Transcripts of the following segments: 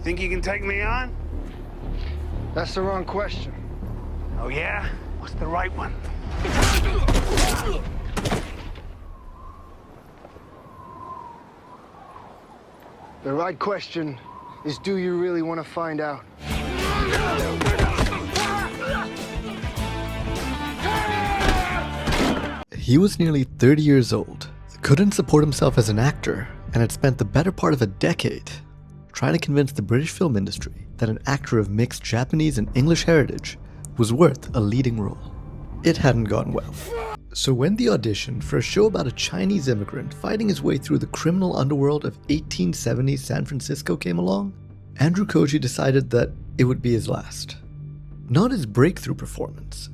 Think you can take me on? That's the wrong question. Oh yeah? What's the right one? The right question is, do you really want to find out? He was nearly 30 years old, couldn't support himself as an actor, and had spent the better part of a decade trying to convince the British film industry that an actor of mixed Japanese and English heritage was worth a leading role. It hadn't gone well. So when the audition for a show about a Chinese immigrant fighting his way through the criminal underworld of 1870s San Francisco came along, Andrew Koji decided that it would be his last. Not his breakthrough performance,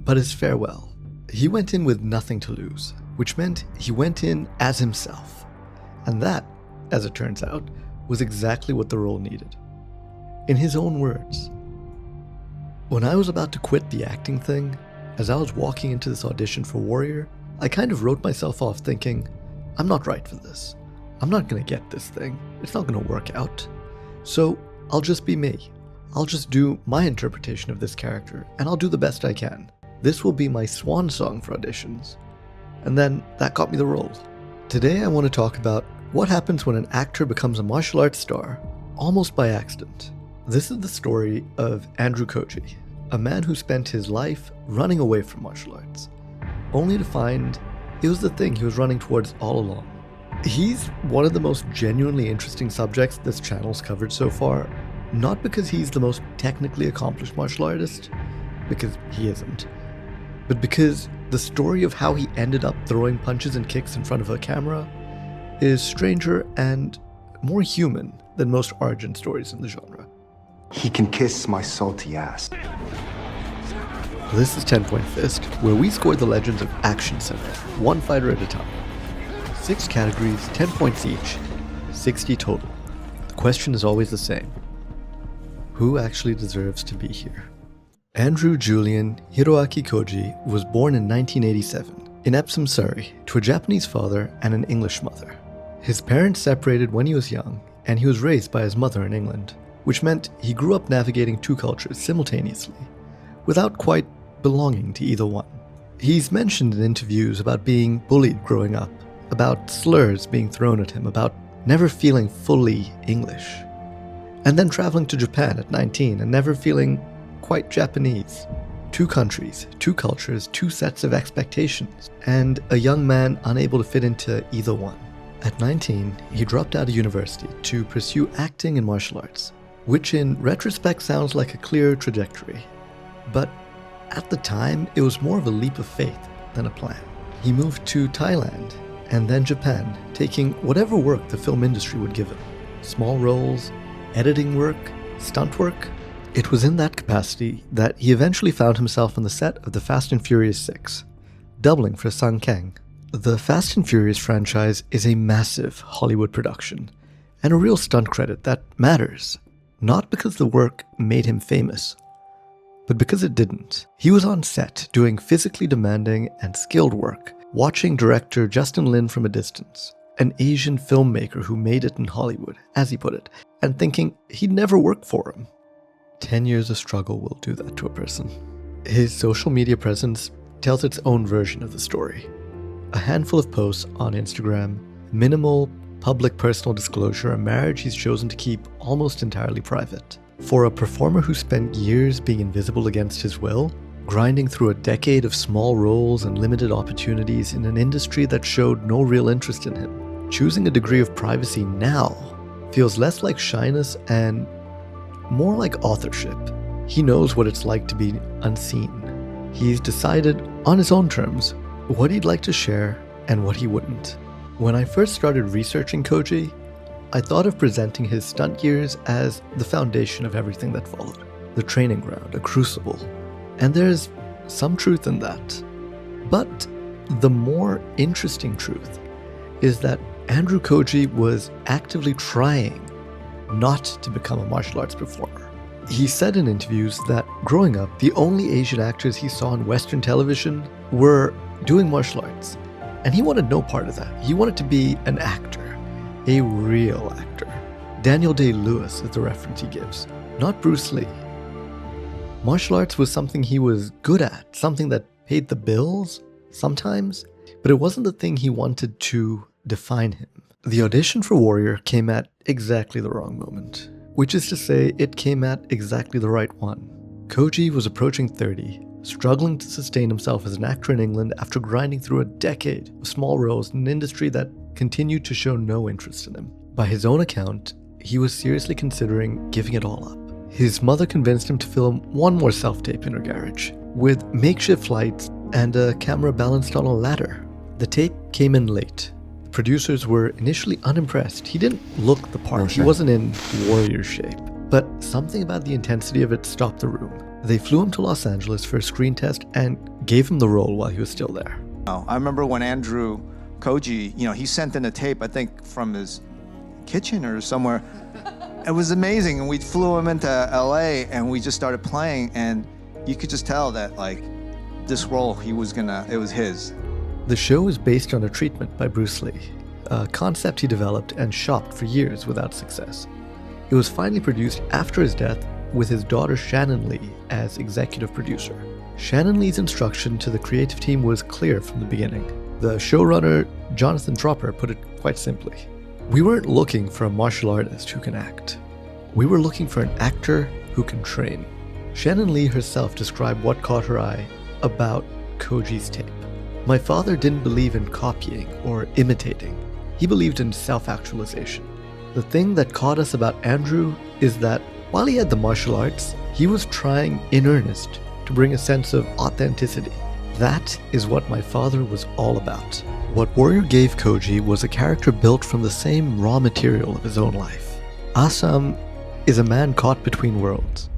but his farewell. He went in with nothing to lose, which meant he went in as himself. And that, as it turns out, was exactly what the role needed. In his own words, "When I was about to quit the acting thing, as I was walking into this audition for Warrior, I kind of wrote myself off thinking, I'm not right for this. I'm not gonna get this thing. It's not gonna work out. So I'll just be me. I'll just do my interpretation of this character, and I'll do the best I can. This will be my swan song for auditions." And then that got me the role. Today I want to talk about what happens when an actor becomes a martial arts star, almost by accident. This is the story of Andrew Koji, a man who spent his life running away from martial arts, only to find it was the thing he was running towards all along. He's one of the most genuinely interesting subjects this channel's covered so far, not because he's the most technically accomplished martial artist, because he isn't, but because the story of how he ended up throwing punches and kicks in front of a camera is stranger and more human than most origin stories in the genre. He can kiss my salty ass. This is 10 Point Fist, where we score the legends of action cinema, one fighter at a time. 6 categories, 10 points each, 60 total. The question is always the same. Who actually deserves to be here? Andrew Julian Hiroaki Koji was born in 1987 in Epsom, Surrey, to a Japanese father and an English mother. His parents separated when he was young, and he was raised by his mother in England, which meant he grew up navigating 2 cultures simultaneously, without quite belonging to either one. He's mentioned in interviews about being bullied growing up, about slurs being thrown at him, about never feeling fully English, and then traveling to Japan at 19 and never feeling quite Japanese. 2 countries, 2 cultures, 2 sets of expectations, and a young man unable to fit into either one. At 19, he dropped out of university to pursue acting and martial arts, which in retrospect sounds like a clear trajectory. But at the time, it was more of a leap of faith than a plan. He moved to Thailand and then Japan, taking whatever work the film industry would give him. Small roles, editing work, stunt work. It was in that capacity that he eventually found himself on the set of the Fast and Furious 6, doubling for Sung Kang. The Fast and Furious franchise is a massive Hollywood production, and a real stunt credit that matters, not because the work made him famous, but because it didn't. He was on set doing physically demanding and skilled work, watching director Justin Lin from a distance, an Asian filmmaker who made it in Hollywood, as he put it, and thinking he'd never work for him. 10 years of struggle will do that to a person. His social media presence tells its own version of the story. A handful of posts on Instagram, minimal public personal disclosure, a marriage he's chosen to keep almost entirely private. For a performer who spent years being invisible against his will, grinding through a decade of small roles and limited opportunities in an industry that showed no real interest in him, choosing a degree of privacy now feels less like shyness and more like authorship. He knows what it's like to be unseen. He's decided on his own terms what he'd like to share and what he wouldn't. When I first started researching Koji, I thought of presenting his stunt years as the foundation of everything that followed, the training ground, a crucible. And there's some truth in that. But the more interesting truth is that Andrew Koji was actively trying not to become a martial arts performer. He said in interviews that growing up, the only Asian actors he saw on Western television were doing martial arts, and he wanted no part of that. He wanted to be an actor, a real actor. Daniel Day-Lewis is the reference he gives, not Bruce Lee. Martial arts was something he was good at, something that paid the bills sometimes, but it wasn't the thing he wanted to define him. The audition for Warrior came at exactly the wrong moment, which is to say, it came at exactly the right one. Koji was approaching 30, struggling to sustain himself as an actor in England after grinding through a decade of small roles in an industry that continued to show no interest in him. By his own account, he was seriously considering giving it all up. His mother convinced him to film one more self-tape in her garage, with makeshift lights and a camera balanced on a ladder. The tape came in late. The producers were initially unimpressed. He didn't look the part. He wasn't in warrior shape. But something about the intensity of it stopped the room. They flew him to Los Angeles for a screen test and gave him the role while he was still there. I remember when Andrew Koji, he sent in a tape, I think from his kitchen or somewhere. It was amazing, and we flew him into LA and we just started playing, and you could just tell that this role it was his. The show is based on a treatment by Bruce Lee, a concept he developed and shopped for years without success. It was finally produced after his death with his daughter Shannon Lee as executive producer. Shannon Lee's instruction to the creative team was clear from the beginning. The showrunner, Jonathan Tropper, put it quite simply. We weren't looking for a martial artist who can act. We were looking for an actor who can train. Shannon Lee herself described what caught her eye about Koji's tape. My father didn't believe in copying or imitating. He believed in self-actualization. The thing that caught us about Andrew is that while he had the martial arts, he was trying in earnest to bring a sense of authenticity. That is what my father was all about. What Warrior gave Koji was a character built from the same raw material of his own life. Assam is a man caught between worlds.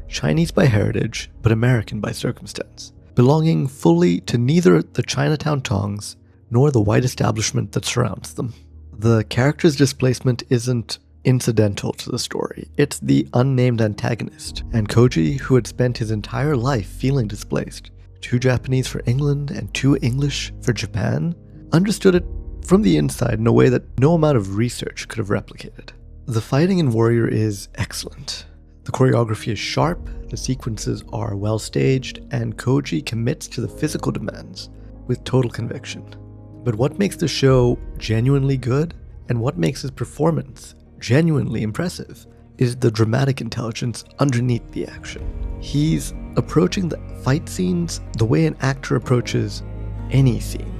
Chinese by heritage, but American by circumstance, belonging fully to neither the Chinatown Tongs nor the white establishment that surrounds them. The character's displacement isn't incidental to the story. It's the unnamed antagonist, and Koji, who had spent his entire life feeling displaced, 2 Japanese for England and 2 English for Japan, understood it from the inside in a way that no amount of research could have replicated. The fighting in Warrior is excellent. The choreography is sharp, the sequences are well staged, and Koji commits to the physical demands with total conviction. But what makes the show genuinely good, and what makes his performance genuinely impressive, is the dramatic intelligence underneath the action. He's approaching the fight scenes the way an actor approaches any scene,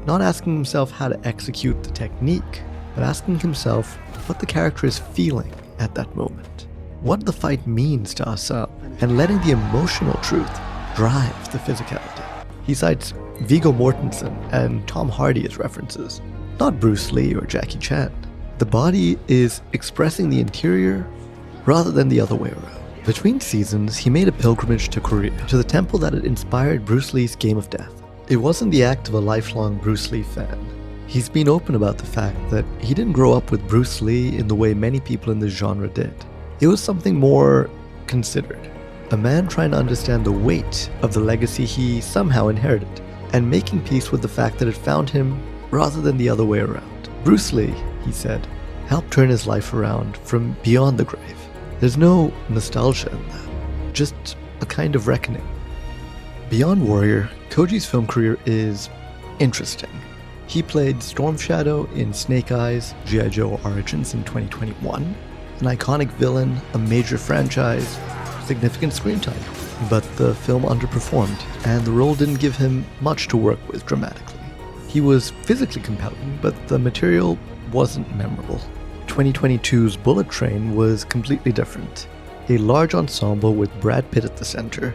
not asking himself how to execute the technique, but asking himself what the character is feeling at that moment, what the fight means to Assam, and letting the emotional truth drive the physicality. He cites Viggo Mortensen and Tom Hardy as references, not Bruce Lee or Jackie Chan. The body is expressing the interior rather than the other way around. Between seasons, he made a pilgrimage to Korea, to the temple that had inspired Bruce Lee's Game of Death. It wasn't the act of a lifelong Bruce Lee fan. He's been open about the fact that he didn't grow up with Bruce Lee in the way many people in this genre did. It was something more considered. A man trying to understand the weight of the legacy he somehow inherited, and making peace with the fact that it found him rather than the other way around. Bruce Lee, he said, helped turn his life around from beyond the grave. There's no nostalgia in that, just a kind of reckoning. Beyond Warrior, Koji's film career is interesting. He played Storm Shadow in Snake Eyes, G.I. Joe Origins in 2021, an iconic villain, a major franchise, significant screen time. But the film underperformed, and the role didn't give him much to work with dramatically. He was physically compelling, but the material wasn't memorable. 2022's Bullet Train was completely different. A large ensemble with Brad Pitt at the center,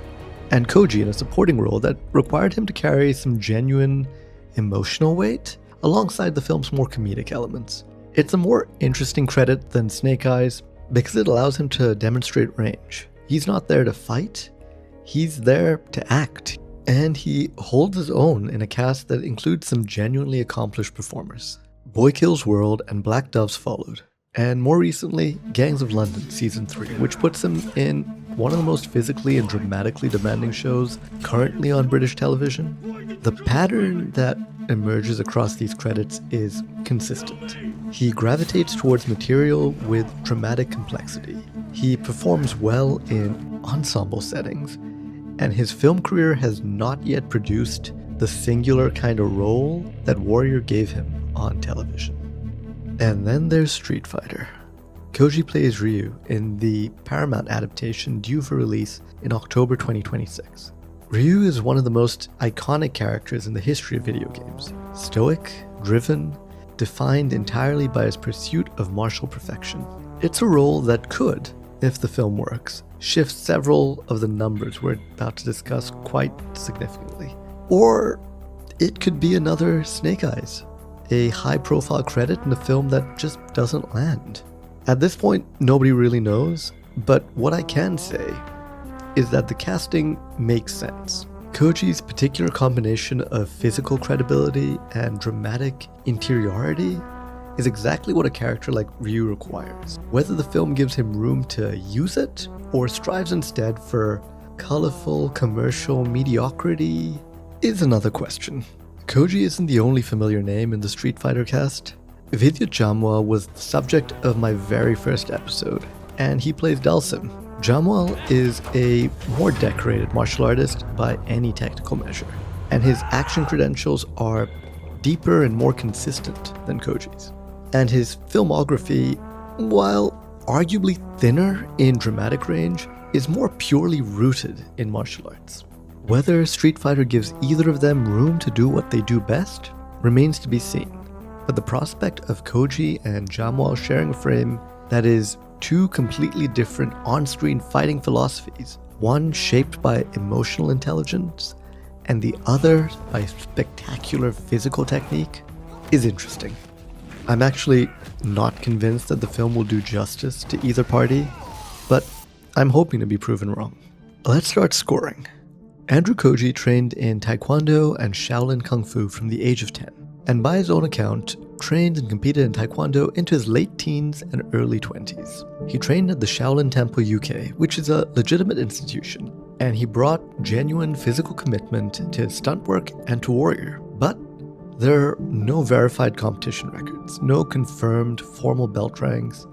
and Koji in a supporting role that required him to carry some genuine emotional weight alongside the film's more comedic elements. It's a more interesting credit than Snake Eyes because it allows him to demonstrate range. He's not there to fight, he's there to act. And he holds his own in a cast that includes some genuinely accomplished performers. Boy Kills World and Black Doves followed. and more recently, Gangs of London Season 3, which puts him in one of the most physically and dramatically demanding shows currently on British television. The pattern that emerges across these credits is consistent. He gravitates towards material with dramatic complexity. He performs well in ensemble settings, and his film career has not yet produced the singular kind of role that Warrior gave him on television. And then there's Street Fighter. Koji plays Ryu in the Paramount adaptation due for release in October 2026. Ryu is one of the most iconic characters in the history of video games. Stoic, driven, defined entirely by his pursuit of martial perfection. It's a role that could, if the film works, shift several of the numbers we're about to discuss quite significantly. Or it could be another Snake Eyes, a high-profile credit in a film that just doesn't land. At this point, nobody really knows, but what I can say is that the casting makes sense. Koji's particular combination of physical credibility and dramatic interiority is exactly what a character like Ryu requires. Whether the film gives him room to use it, or strives instead for colorful commercial mediocrity, is another question. Koji isn't the only familiar name in the Street Fighter cast. Vidya Jamwal was the subject of my very first episode, and he plays Dalsim. Jamwal is a more decorated martial artist by any technical measure, and his action credentials are deeper and more consistent than Koji's. And his filmography, while arguably thinner in dramatic range, is more purely rooted in martial arts. Whether Street Fighter gives either of them room to do what they do best remains to be seen. But the prospect of Koji and Jamwal sharing a frame that is two completely different on-screen fighting philosophies, one shaped by emotional intelligence and the other by spectacular physical technique, is interesting. I'm actually not convinced that the film will do justice to either party, but I'm hoping to be proven wrong. Let's start scoring. Andrew Koji trained in Taekwondo and Shaolin Kung Fu from the age of 10, and by his own account, trained and competed in Taekwondo into his late teens and early 20s. He trained at the Shaolin Temple UK, which is a legitimate institution, and he brought genuine physical commitment to his stunt work and to Warrior. But there are no verified competition records, no confirmed formal belt ranks.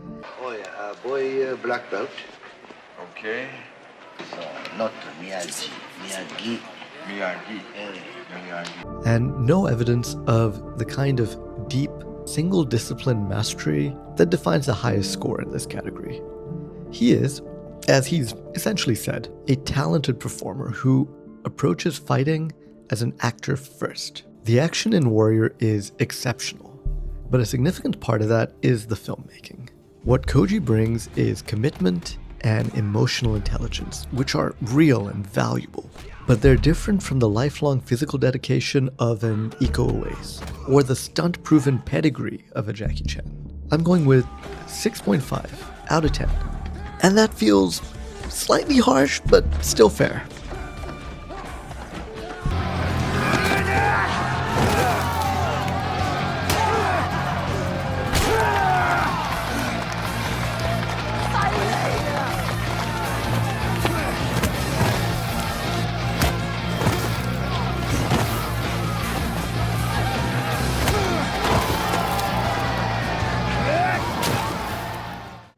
Boy, black belt. Okay. So, not Miyagi. And no evidence of the kind of deep, single-discipline mastery that defines the highest score in this category. He is, as he's essentially said, a talented performer who approaches fighting as an actor first. The action in Warrior is exceptional, but a significant part of that is the filmmaking. What Koji brings is commitment and emotional intelligence, which are real and valuable. But they're different from the lifelong physical dedication of an Iko Uwais, or the stunt-proven pedigree of a Jackie Chan. I'm going with 6.5 out of 10. And that feels slightly harsh, but still fair.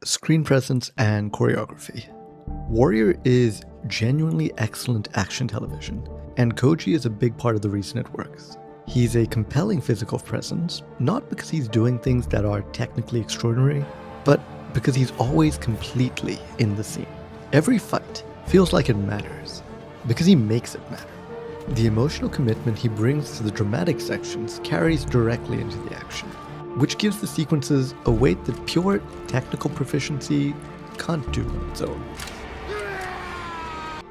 Screen presence and choreography. Warrior is genuinely excellent action television, and Koji is a big part of the reason it works. He's a compelling physical presence, not because he's doing things that are technically extraordinary, but because he's always completely in the scene. Every fight feels like it matters, because he makes it matter. The emotional commitment he brings to the dramatic sections carries directly into the action, which gives the sequences a weight that pure technical proficiency can't do on its own.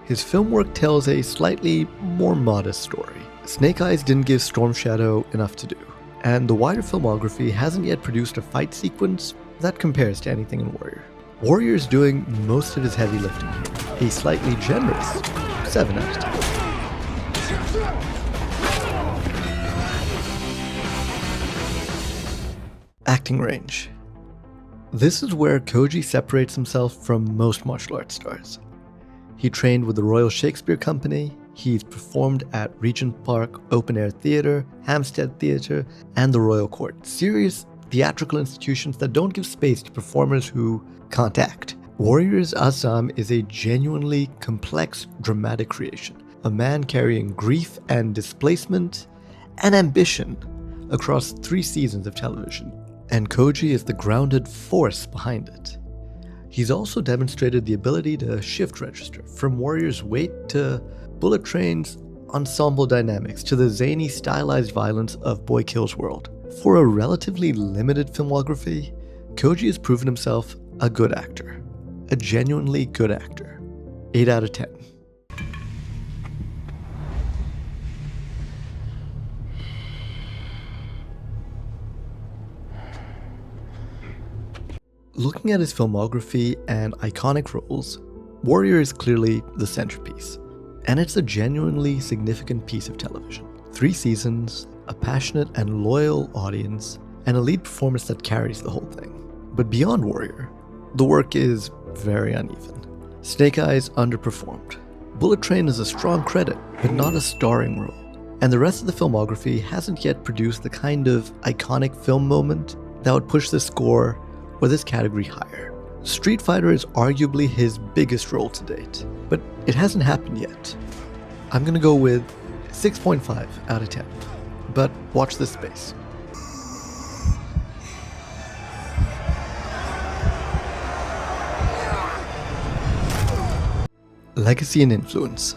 His film work tells a slightly more modest story. Snake Eyes didn't give Storm Shadow enough to do, and the wider filmography hasn't yet produced a fight sequence that compares to anything in Warrior. Warrior is doing most of his heavy lifting here, a slightly generous 7 out of 10. Acting range. This is where Koji separates himself from most martial arts stars. He trained with the Royal Shakespeare Company, he's performed at Regent Park Open Air Theatre, Hampstead Theatre, and the Royal Court. Serious theatrical institutions that don't give space to performers who can't act. Warriors Assam is a genuinely complex dramatic creation. A man carrying grief and displacement and ambition across 3 seasons of television. And Koji is the grounded force behind it. He's also demonstrated the ability to shift register from Warrior's weight to Bullet Train's ensemble dynamics to the zany stylized violence of Boy Kills World. For a relatively limited filmography, Koji has proven himself a good actor. A genuinely good actor. 8 out of 10. Looking at his filmography and iconic roles, Warrior is clearly the centerpiece. And it's a genuinely significant piece of television. 3 seasons, a passionate and loyal audience, and a lead performance that carries the whole thing. But beyond Warrior, the work is very uneven. Snake Eyes underperformed. Bullet Train is a strong credit, but not a starring role. And the rest of the filmography hasn't yet produced the kind of iconic film moment that would push this score or this category higher. Street Fighter is arguably his biggest role to date, but it hasn't happened yet. I'm gonna go with 6.5 out of 10, but watch this space. Legacy and influence.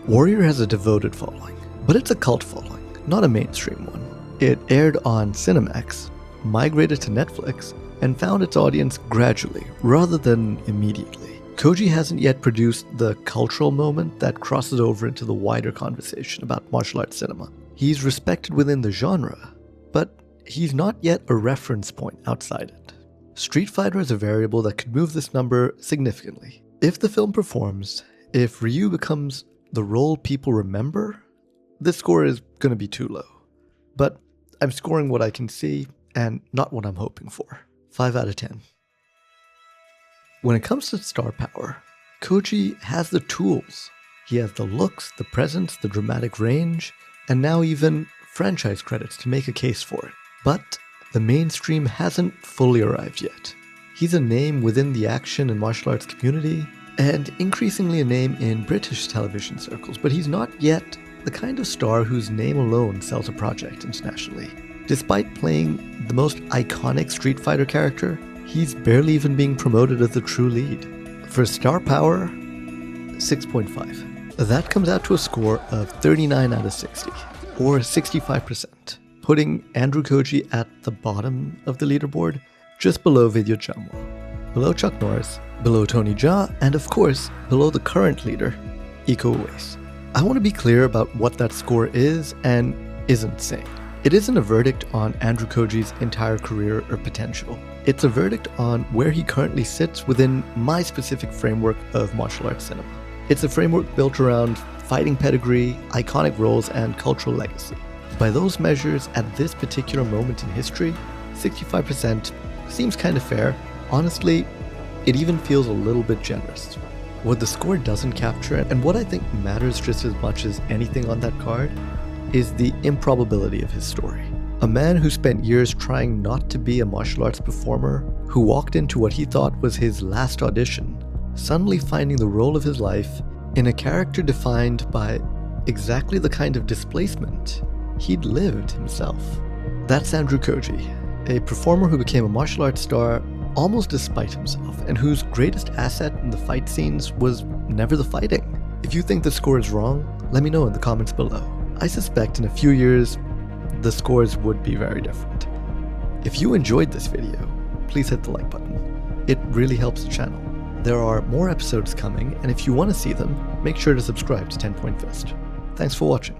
Warrior has a devoted following, but it's a cult following, not a mainstream one. It aired on Cinemax, migrated to Netflix, and found its audience gradually, rather than immediately. Koji hasn't yet produced the cultural moment that crosses over into the wider conversation about martial arts cinema. He's respected within the genre, but he's not yet a reference point outside it. Street Fighter is a variable that could move this number significantly. If the film performs, if Ryu becomes the role people remember, this score is going to be too low. But I'm scoring what I can see and not what I'm hoping for. 5 out of 10. When it comes to star power, Koji has the tools. He has the looks, the presence, the dramatic range, and now even franchise credits to make a case for it. But the mainstream hasn't fully arrived yet. He's a name within the action and martial arts community, and increasingly a name in British television circles, but he's not yet the kind of star whose name alone sells a project internationally. Despite playing the most iconic Street Fighter character, he's barely even being promoted as the true lead. For star power, 6.5. That comes out to a score of 39 out of 60, or 65%, putting Andrew Koji at the bottom of the leaderboard, just below Vidya Jamwal, below Chuck Norris, below Tony Jaa, and of course, below the current leader, Iko Uwais. I want to be clear about what that score is and isn't saying. It isn't a verdict on Andrew Koji's entire career or potential. It's a verdict on where he currently sits within my specific framework of martial arts cinema. It's a framework built around fighting pedigree, iconic roles, and cultural legacy. By those measures, at this particular moment in history, 65% seems kind of fair. Honestly, it even feels a little bit generous. What the score doesn't capture, and what I think matters just as much as anything on that card, is the improbability of his story. A man who spent years trying not to be a martial arts performer, who walked into what he thought was his last audition, suddenly finding the role of his life in a character defined by exactly the kind of displacement he'd lived himself. That's Andrew Koji, a performer who became a martial arts star almost despite himself, and whose greatest asset in the fight scenes was never the fighting. If you think the score is wrong, let me know in the comments below. I suspect in a few years, the scores would be very different. If you enjoyed this video, please hit the like button. It really helps the channel. There are more episodes coming, and if you want to see them, make sure to subscribe to 10 Point Fist. Thanks for watching.